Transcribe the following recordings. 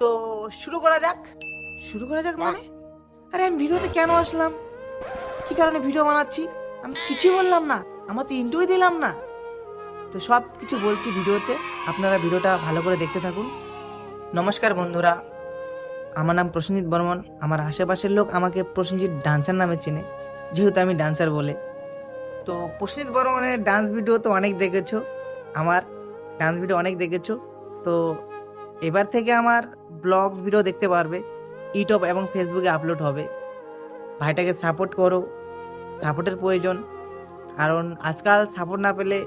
তো শুরু করা যাক। শুরু করা যাক মানে আরে আমি ভিডিওতে কেন আসলাম, কি কারণে ভিডিও বানাচ্ছি, আমি তো কিছুই বললাম না, আমার তো ইন্টুই দিলাম না। তো সব কিছু বলছি ভিডিওতে, আপনারা ভিডিওটা ভালো করে দেখতে থাকুন। নমস্কার বন্ধুরা, আমার নাম প্রসেনজিৎ বর্মন। আমার আশেপাশের লোক আমাকে প্রসেনজিৎ ডান্সার নামে চেনে, যেহেতু আমি ডান্সার বলে। তো প্রসেনজিৎ বর্মনের ডান্স ভিডিও তো অনেক দেখেছো, আমার ডান্স ভিডিও অনেক দেখেছো। তো এবার থেকে আমার ব্লগস ভিডিও দেখতে পারবে, ইউটিউব এবং ফেসবুকে আপলোড হবে। ভাইটাকে সাপোর্ট করো, সাপোর্টের প্রয়োজন, কারণ আজকাল সাপোর্ট না পেলে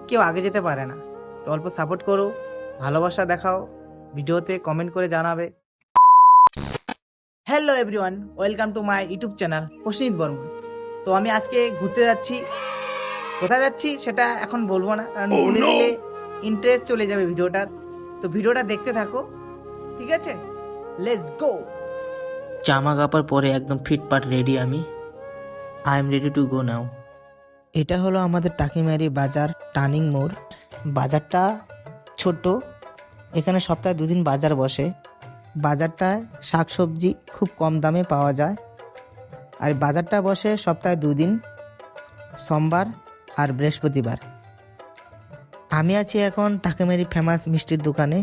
কেউ আগে যেতে পারে না। তো অল্প সাপোর্ট করো, ভালোবাসা দেখাও, ভিডিওতে কমেন্ট করে জানাবে। Hello everyone, welcome to my YouTube channel Prosenjit Barman. তো আমি আজকে ঘুরতে যাচ্ছি, কোথায় যাচ্ছি সেটা এখন বলবো না, কারণ বলে দিলে ইন্টারেস্ট চলে যাবে ভিডিওটার। তো ভিডিওটা দেখতে থাকো, ঠিক আছে? Let's go. জামা কাপড় পরে একদম ফিটফাট রেডি আমি। I am ready to go now. এটা হলো আমাদের টাকিমারি বাজার, টার্নিং মোড়। বাজারটা ছোট, এখানে সপ্তাহে 2 দিন বাজার বসে। বাজারটায় শাকসবজি খুব কম দামে পাওয়া যায়। আর বাজারটা বসে সপ্তাহে 2 দিন, সোমবার আর বৃহস্পতিবার। আমি আছি এখন টাকিমারি ফেমাস মিষ্টির দোকানে।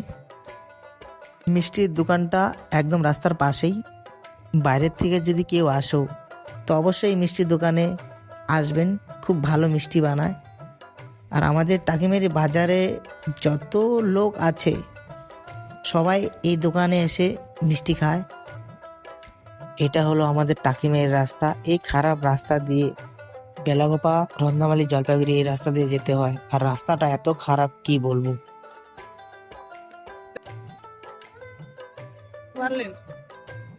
মিষ্টির দোকানটা একদম রাস্তার পাশেই। বাইরের থেকে যদি কেউ আসো তো অবশ্যই মিষ্টির দোকানে আসবেন, খুব ভালো মিষ্টি বানায়। আর আমাদের টাকিমারি বাজারে যত লোক আছে সবাই এই দোকানে এসে মিষ্টি খায়। এটা হলো আমাদের টাকিমারির রাস্তা। এই খারাপ রাস্তা দিয়ে বেলাগোপা, রত্নামালী, জলপাইগুড়ি এই রাস্তা দিয়ে যেতে হয়। আর রাস্তাটা এত খারাপ কি বলবো।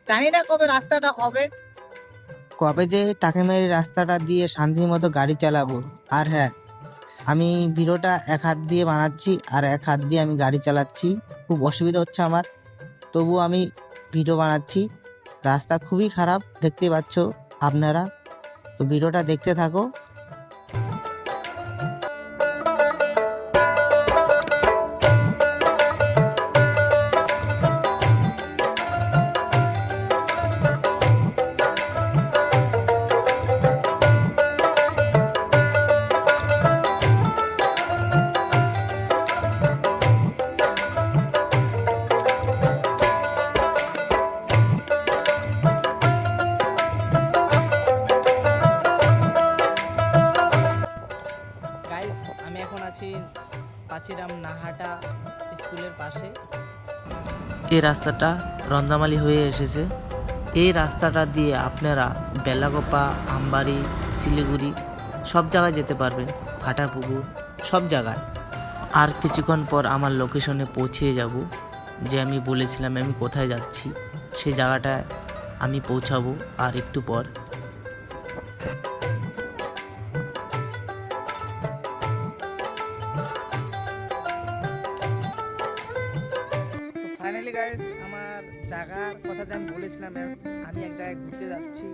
জানি না কবে রাস্তাটা হবে, কবে যে টাকিমারি রাস্তাটা দিয়ে শান্তি মতো গাড়ি চালাবো। আর হ্যাঁ, আমি ভিডিওটা এক হাত দিয়ে বানাচ্ছি আর এক হাত দিয়ে আমি গাড়ি চালাচ্ছি, খুব অসুবিধা হচ্ছে আমার, তবু আমি ভিডিও বানাচ্ছি। রাস্তা খুবই খারাপ, দেখতে পাচ্ছ আপনারা। তো ভিডিওটা দেখতে থাকো। গাইস আমি এখন আছি পাচিরাম নাহাটা স্কুলের পাশে। এই রাস্তাটা রন্দামালি হয়ে এসেছে। এই রাস্তাটা দিয়ে আপনারা বেলাগোপা, আমবাড়ি, শিলিগুড়ি সব জায়গায় যেতে পারবেন, ভাটাপুকুর সব জায়গায়। আর কিছুক্ষণ পর আমার লোকেশনে পৌঁছে যাব, যে আমি বলেছিলাম আমি কোথায় যাচ্ছি সেই জায়গাটায় আমি পৌঁছাবো আর একটু পর। তো ফাইনালি গাইস আমার জায়গার কথা যে আমি বলেছিলাম, আমি এক জায়গায় ঘুরতে যাচ্ছি।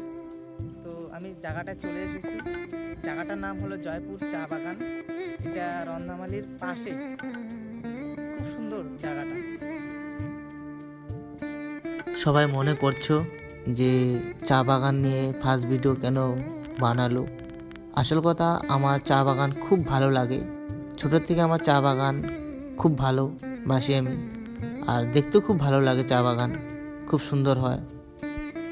তো আমি জায়গাটায় চলে এসেছি। জায়গাটার নাম হলো জয়পুর চা বাগান। এটা রন্ধামালির পাশে, খুব সুন্দর জায়গাটা। সবাই মনে করছো যে চা বাগান নিয়ে ফার্স্ট ভিডিও কেন বানালো। আসল কথা, আমার চা বাগান খুব ভালো লাগে। ছোটোর থেকে আমার চা বাগান খুব ভালোবাসি আমি। আর দেখতেও খুব ভালো লাগে, চা বাগান খুব সুন্দর হয়।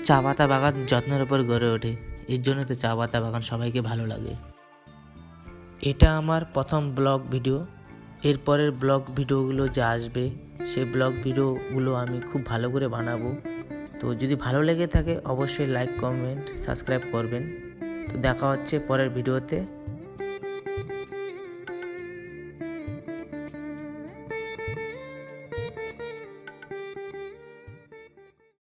চা পাতা বাগান যত্নের উপর গড়ে ওঠে, এর জন্য তো চা পাতা বাগান সবাইকে ভালো লাগে। এটা আমার প্রথম ব্লগ ভিডিও। এরপরের ব্লগ ভিডিওগুলো যে আসবে সেই ব্লগ ভিডিওগুলো আমি খুব ভালো করে বানাবো। তো যদি ভালো লেগে থাকে অবশ্যই লাইক, কমেন্ট, সাবস্ক্রাইব করবেন। তো দেখা হচ্ছে পরের ভিডিওতে।